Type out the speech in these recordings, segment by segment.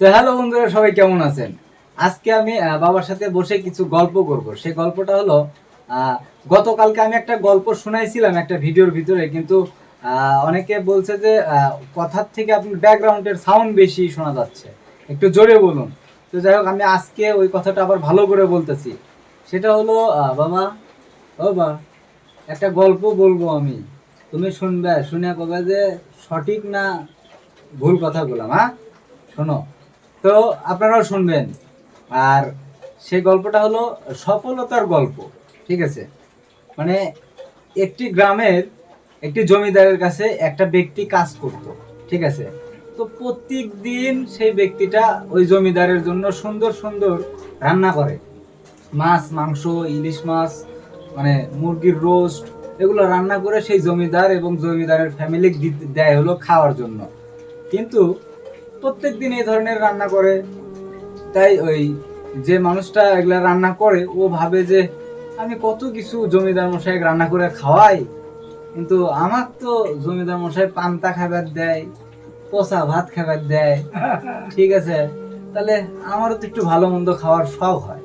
তো হ্যালো বন্ধুরা, সবাই কেমন আছেন? আজকে আমি বাবার সাথে বসে কিছু গল্প করব। সেই গল্পটা হলো গতকালকে আমি একটা গল্প শোনাইছিলাম একটা ভিডিওর ভিতরে, কিন্তু অনেকে বলছে যে কথার থেকে আপনার ব্যাকগ্রাউন্ডের সাউন্ড বেশি শোনা যাচ্ছে, একটু জোরে বলুন। তো যাই হোক, আমি আজকে ওই কথাটা আবার ভালো করে বলতেছি। সেটা হলো বাবা, ও বাবা, একটা গল্প বলবো আমি, তুমি শুনবে, শুনে কবে যে সঠিক না ভুল কথা বললাম। হ্যাঁ, শোনো। তো আপনারাও শুনবেন। আর সেই গল্পটা হলো সফলতার গল্প। ঠিক আছে? মানে একটি গ্রামের একটি জমিদারের কাছে একটা ব্যক্তি কাজ করত। ঠিক আছে? তো প্রত্যেক দিন সেই ব্যক্তিটা ওই জমিদারের জন্য সুন্দর সুন্দর রান্না করে। মাছ, মাংস, ইলিশ মাছ, মানে মুরগির রোস্ট, এগুলো রান্না করে সেই জমিদার এবং জমিদারের ফ্যামিলি দেয় হলো খাওয়ার জন্য। কিন্তু প্রত্যেক দিন এই ধরনের রান্না করে, তাই ওই যে মানুষটা এগুলা রান্না করে ও ভাবে যে আমি কত কিছু জমিদার মশাই রান্না করে খাওয়াই, কিন্তু আমার তো জমিদার মশাই পান্তা খাবার দেয়, পচা ভাত খাবার দেয়। ঠিক আছে, তাহলে আমারও তো একটু ভালো মন্দ খাওয়ার শখ হয়,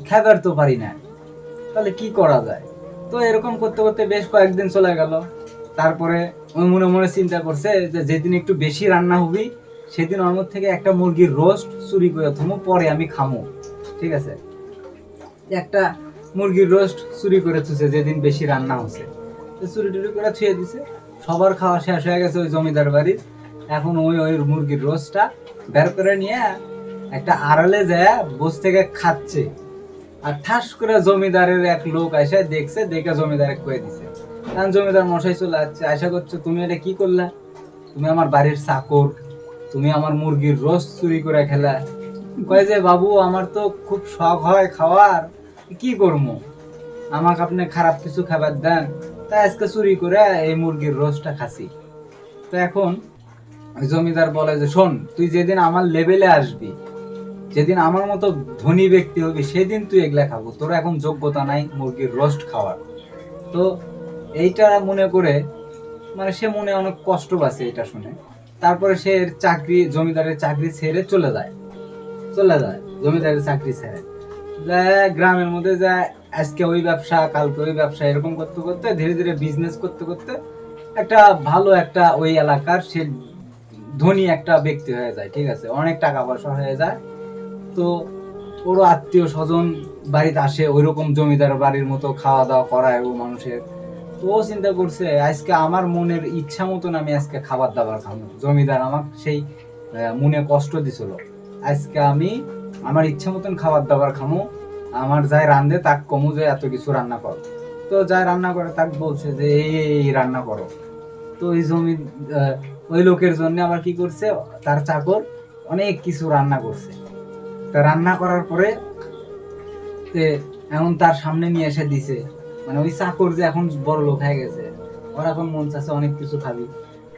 খাবার তো পারি না, তাহলে কি করা যায়? তো এরকম করতে করতে বেশ কয়েকদিন চলে গেল। তারপরে ওই মনে মনে চিন্তা করছে যে যেদিন একটু বেশি রান্না হবি সেদিন ওর মধ্যে থেকে একটা মুরগির রোস্ট চুরি করে থমো, পরে আমি খামো। ঠিক আছে? একটা মুরগির রোস্ট চুরি করে থুছে যেদিন বেশি রান্না হচ্ছে, তো চুরি টুরি করে ছুঁয়ে দিছে। সবার খাওয়া শেষ হয়ে গেছে ওই জমিদার বাড়ির। এখন ওই ওই মুরগির রোস্টটা বের করে নিয়ে একটা আড়ালে যায় বসে থেকে খাচ্ছে। আর ঠাস করে জমিদারের এক লোক এসে দেখছে, দেখে জমিদারে কয়ে দিছে। কারণ জমিদার মশাই চলে আসছে, আশা করছো তুমি এটা কি করলা? তুমি আমার বাড়ির চাকর, তুমি আমার মুরগির রোস্ট চুরি করে খেলা। কয় যে বাবু, আমার তো খুব শখ হয় খাওয়ার, কি করবো, আমাকে আপনি খারাপ কিছু খাবার দেন, তাই আজকে চুরি করে এই মুরগির রোস্টটা খাসি। তো এখন জমিদার বলে যে শোন, তুই যেদিন আমার লেভেলে আসবি, যেদিন আমার মতো ধনী ব্যক্তি হবি, সেদিন তুই এগুলা খাবো, তোর এখন যোগ্যতা নাই মুরগির রোস্ট খাওয়ার। তো এইটা মনে করে, মানে সে মনে অনেক কষ্ট পাচ্ছে এটা শুনে। তারপরে সে চাকরি, জমিদারের চাকরি ছেড়ে চলে যায় জমিদারের চাকরি ছেড়ে যায় গ্রামের মধ্যে যায়। আজকে ওই ব্যবসা, কালকে ওই ব্যবসা, এরকম করতে করতে ধীরে ধীরে বিজনেস করতে করতে একটা ভালো একটা ওই এলাকার সে ধনী একটা ব্যক্তি হয়ে যায়। ঠিক আছে, অনেক টাকা পয়সা হয়ে যায়। তো ওরও আত্মীয় স্বজন বাড়িতে আসে, ওইরকম জমিদার বাড়ির মতো খাওয়া দাওয়া করায় ও মানুষের। তো ও চিন্তা করছে আজকে আমার মনের ইচ্ছা মতন আমি আজকে খাবার দাবার খাবো। জমিদার আমাকে সেই মনে কষ্ট দিছিল, আজকে আমি আমার ইচ্ছা মতন খাবার দাবার খামো। আমার যাই রান্ধে তাক কমু যে এত কিছু রান্না করো। তো যাই রান্না করে তাক বলছে যে এই এই রান্না করো। তো ওই ওই লোকের জন্য আবার কি করছে, তার চাকর অনেক কিছু রান্না করছে। তা রান্না করার পরে এখন তার সামনে নিয়ে এসে দিছে। মানে ওই চাকর যে এখন বড় লোক হয়ে গেছে, ওর এখন মন চাচ্ছে অনেক কিছু খাবি।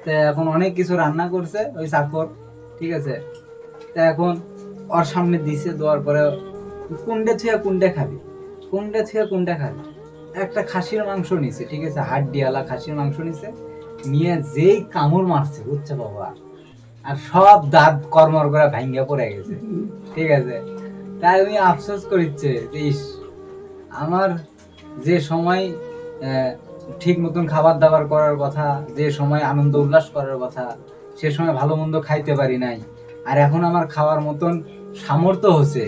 তা এখন অনেক কিছু রান্না করছে ওই চাকর। ঠিক আছে, তা এখন ওর সামনে দিছে, দেওয়ার পরে কোনটা থুয়া কোনটা খাবি, কোনটা থুয়া কোনটা খাবি। একটা খাসির মাংস নিছে, ঠিক আছে, হাড্ডিওয়ালা খাসির মাংস নিছে, নিয়ে যেই কামড় মারছে, বুঝছে বাবা, আর সব দাঁত কর্মর করে ভাঙ্গা পড়ে গেছে। ঠিক আছে, তাই আমি আফসোস করিচ্ছে, ইস, আমার যে সময় ঠিক মতন খাবার দাবার করার কথা, যে সময় আনন্দ উল্লাস করার কথা, সে সময় ভালো মন্দ খাইতে পারি নাই। আর এখন আমার খাওয়ার মতন সামর্থ্য হচ্ছে,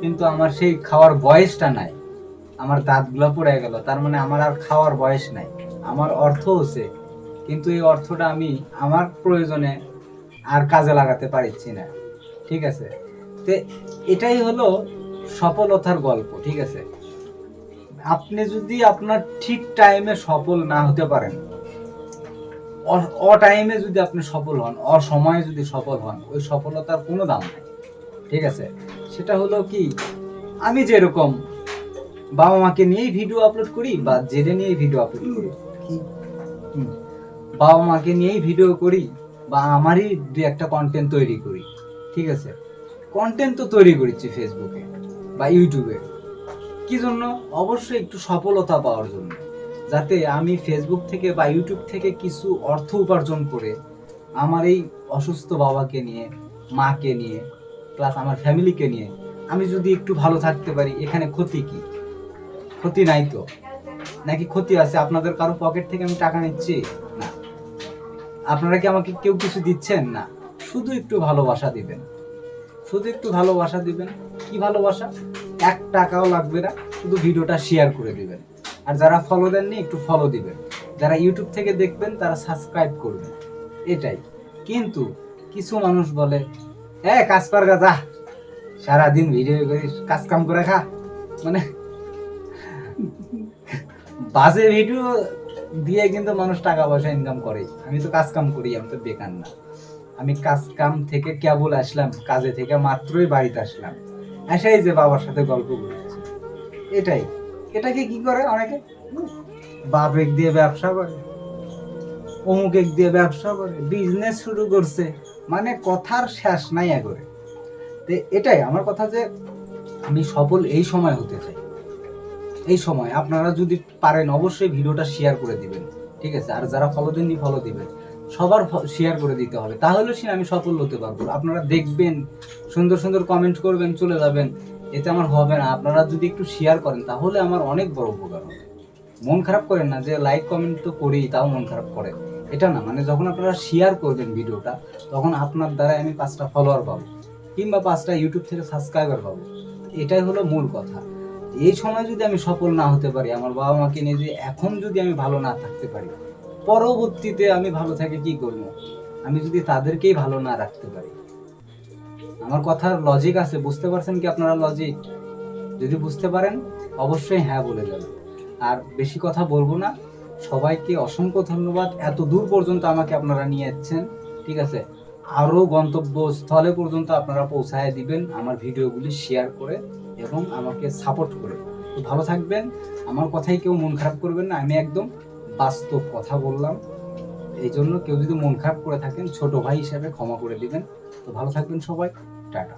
কিন্তু আমার সেই খাওয়ার বয়সটা নাই। আমার দাঁতগুলো পড়ে গেল, তার মানে আমার আর খাওয়ার বয়স নাই। আমার অর্থ হচ্ছে, কিন্তু এই অর্থটা আমি আমার প্রয়োজনে আর কাজে লাগাতে পারছি না। ঠিক আছে, তো এটাই হলো সফলতার গল্প। ঠিক আছে, আপনি যদি আপনার ঠিক টাইমে সফল না হতে পারেন, টাইমে যদি আপনি সফল হন, অসময়ে যদি সফল হন, ওই সফলতার কোনো দাম নেই। ঠিক আছে, সেটা হলো কি, আমি যেরকম বাবা মাকে নিয়েই ভিডিও আপলোড করি বা জেনে নিয়েই ভিডিও আপলোড করি, বাবা মাকে নিয়েই ভিডিও করি বা আমারই দু একটা কন্টেন্ট তৈরি করি। ঠিক আছে, কন্টেন্ট তো তৈরি করেছি ফেসবুকে বা ইউটিউবে, কি জন্য? অবশ্যই একটু সফলতা পাওয়ার জন্য, যাতে আমি ফেসবুক থেকে বা ইউটিউব থেকে কিছু অর্থ উপার্জন করে আমার এই অসুস্থ বাবাকে নিয়ে, মাকে নিয়ে প্লাস আমার ফ্যামিলিকে নিয়ে আমি যদি একটু ভালো থাকতে পারি, এখানে ক্ষতি কি? ক্ষতি নাই তো, নাকি ক্ষতি আছে? আপনাদের কারো পকেট থেকে আমি টাকা নিচ্ছি না, আপনারা কি আমাকে কেউ কিছু দিচ্ছেন না, শুধু একটু ভালোবাসা দিবেন, শুধু একটু ভালোবাসা দিবেন। কি ভালোবাসা? 1 টাকাও লাগবে না, শুধু ভিডিওটা শেয়ার করে দিবেন। আর যারা ফলো দেননি একটু ফলো দিবেন, যারা ইউটিউব থেকে দেখবেন তারা সাবস্ক্রাইব করবেন, এটাই। কিন্তু কিছু মানুষ বলে কাজ কর গা, যা সারাদিন ভিডিও করিস, কাজ কাম করে খা, মানে বাজে ভিডিও দিয়ে কিন্তু মানুষ টাকা পয়সা ইনকাম করে। আমি তো কাজ কাম করি, আমি তো বেকার না। আমি কাজ কাম থেকে কেবল আসলাম, কাজে থেকে মাত্রই বাড়িতে আসলাম, এসাই যে বাবার সাথে গল্প করতেছি, এটাই। এটাকে কি করে অনেকে, বাপ এক দিয়ে ব্যবসা করে, অমুক এক দিয়ে ব্যবসা করে, বিজনেস শুরু করছে, মানে কথার শেষ নাই করে। তো এটাই আমার কথা যে আমি সফল এই সময় হতে চাই। এই সময় আপনারা যদি পারেন অবশ্যই ভিডিওটা শেয়ার করে দিবেন, ঠিক আছে? আর যারা ফলো দেননি ফলো দিবেন, সবার শেয়ার করে দিতে হবে, তাহলে সে আমি সফল হতে পারবো। আপনারা দেখবেন, সুন্দর সুন্দর কমেন্ট করবেন, চলে যাবেন, এতে আমার হবে না। আপনারা যদি একটু শেয়ার করেন তাহলে আমার অনেক বড় উপকার হবে। মন খারাপ করেন না যে লাইক কমেন্ট তো করি তাও মন খারাপ করে, এটা না। মানে যখন আপনারা শেয়ার করবেন ভিডিওটা, তখন আপনার দ্বারা আমি 5টা ফলোয়ার পাবো, কিংবা 5টা ইউটিউব থেকে সাবস্ক্রাইবার পাবো। এটাই হলো মূল কথা। এই সময় যদি আমি সফল না হতে পারি, আমার বাবা মাকে নিয়ে যে এখন যদি আমি ভালো না থাকতে পারি, পরবর্তীতে আমি ভালো থেকে কি করবো? আমি যদি তাদেরকেই ভালো না রাখতে পারি। আমার কথার লজিক আছে, বুঝতে পারছেন কি আপনারা লজিক? যদি বুঝতে পারেন অবশ্যই হ্যাঁ বলে যাবেন। আর বেশি কথা বলবো না। সবাইকে অসংখ্য ধন্যবাদ, এত দূর পর্যন্ত আমাকে আপনারা নিয়ে যাচ্ছেন, ঠিক আছে? আরো গন্তব্যস্থলে পর্যন্ত আপনারা পৌঁছায় দিবেন আমার ভিডিওগুলি শেয়ার করে এবং আমাকে সাপোর্ট করে। তো ভালো থাকবেন, আমার কথাই কেউ মন খারাপ করবেন না, আমি একদম বাস্তব কথা বললাম। এই জন্য কেউ যদি মন খারাপ করে থাকেন, ছোট ভাই হিসেবে ক্ষমা করে দিবেন। তো ভালো থাকবেন সবাই, টাটা।